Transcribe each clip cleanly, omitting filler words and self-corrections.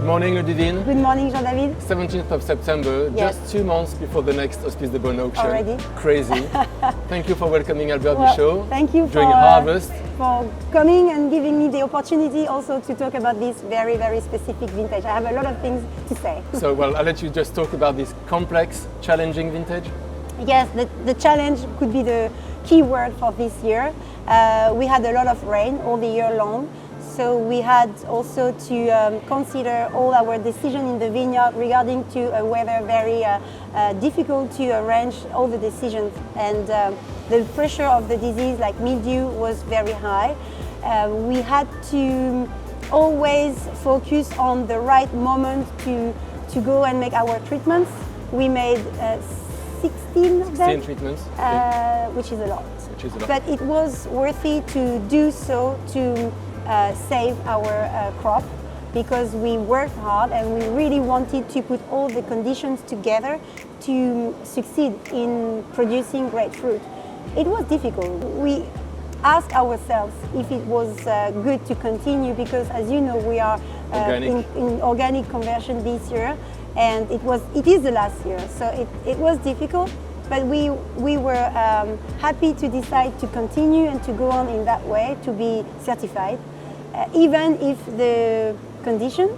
Good morning, Ludivine. Good morning, Jean-David. 17th of September, Yes. just 2 months before the next Hospices de Beaune auction. Already? Crazy. Thank you for welcoming Albert Bichot thank you during harvest. for coming and giving me the opportunity also to talk about this very, very specific vintage. I have a lot of things to say. So, well, I'll let you just talk about this complex, challenging vintage. Yes, the challenge could be the key word for this year. We had a lot of rain all the year long, so we had also to consider all our decisions in the vineyard regarding to weather, very difficult to arrange all the decisions, and the pressure of the disease like mildew was very high. We had to always focus on the right moment to go and make our treatments. We made 16 of them, 16 treatments, which is a lot. which is a lot. But it was worthy to do so to save our crop, because we worked hard and we really wanted to put all the conditions together to succeed in producing great fruit. It was difficult. We asked ourselves if it was good to continue, because as you know, we are in organic conversion this year, and it is the last year, so it was difficult, but we were happy to decide to continue and to go on in that way, to be certified, even if the condition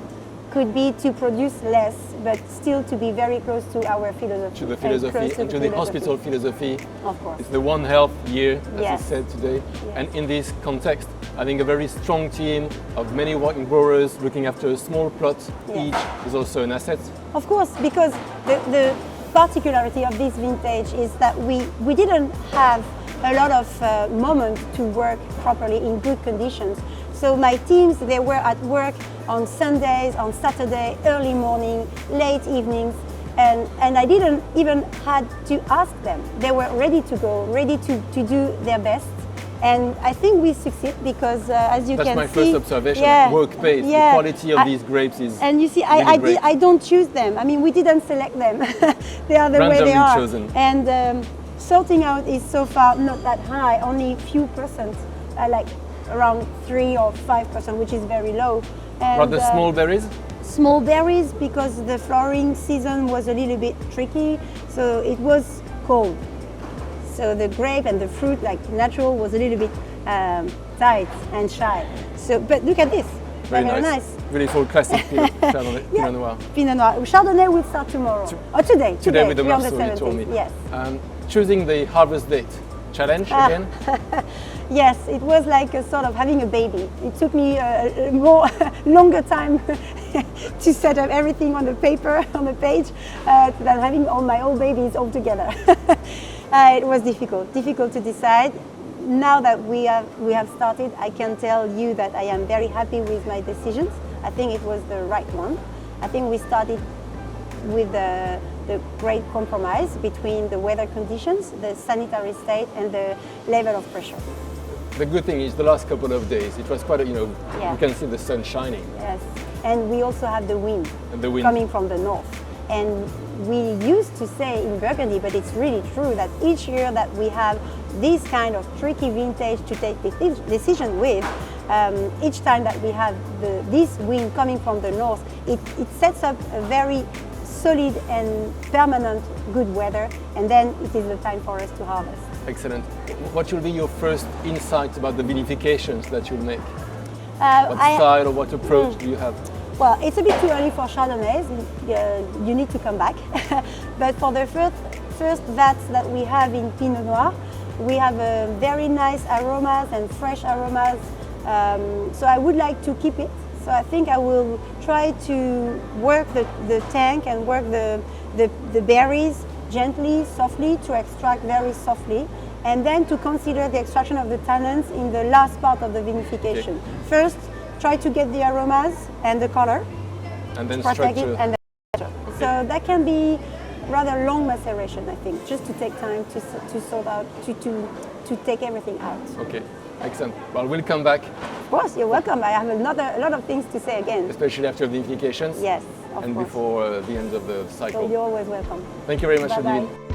could be to produce less, but still to be very close to our philosophy. To the philosophy and to the hospital philosophy. Of course. It's the One Health year, as Yes. you said today. Yes. And in this context, I think a very strong team of many wine growers looking after a small plot Yes. each is also an asset. Of course, because the particularity of this vintage is that we didn't have a lot of moments to work properly in good conditions. So my teams, they were at work on Sundays, on Saturday, early morning, late evenings, and I didn't even had to ask them. They were ready to go, ready to do their best. And I think we succeed because, as you That's can see... my first observation, yeah, work pace. yeah. The quality of these grapes is And you see, really great. I don't choose them. I mean, we didn't select them. They are the way Randomly they are. chosen. And sorting out is so far not that high, only few percent, like around 3 or 5%, which is very low. And, rather small berries. Small berries, because the flowering season was a little bit tricky, so it was cold. So the grape and the fruit, like natural, was a little bit tight and shy. So, but look at this, Very very nice. nice. Really full classic Chardonnay, Yeah. Pinot Noir. Pinot Noir. Chardonnay will start tomorrow. Or today. Today with the we're on Marceau, you told me. Yes. Choosing the harvest date. Challenge again? Yes, it was like a sort of having a baby. It took me a more longer time to set up everything on the paper, on the page, than having all my old babies all together. It was difficult to decide. Now that we have started, I can tell you that I am very happy with my decisions. I think it was the right one. I think we started with the great compromise between the weather conditions, the sanitary state, and the level of pressure. The good thing is the last couple of days, it was quite a, you can see the sun shining. Yes, and we also have the wind, coming from the north. And we used to say in Burgundy, but it's really true, that each year that we have this kind of tricky vintage to take decision with, each time that we have this wind coming from the north, it sets up a very solid and permanent good weather, and then it is the time for us to harvest. Excellent. What will be your first insight about the vinifications that you'll make? What style or what approach do you have? Well, it's a bit too early for Chardonnays. You need to come back. But for the first vats that we have in Pinot Noir, we have very nice aromas and fresh aromas. So I would like to keep it. So I think I will try to work the tank and work the berries gently, softly, to extract very softly, and then to consider the extraction of the tannins in the last part of the vinification. Okay. First, try to get the aromas and the color, and then structure. It, and then structure. Okay. So that can be rather long maceration, I think, just to take time to sort out, to take everything out. Okay, excellent. Well, we'll come back. Of course, you're welcome. I have a lot of things to say again. Especially after vinifications. Yes, of and course. Before the end of the cycle. So you're always welcome. Thank you very much, Bye-bye. Ludivine.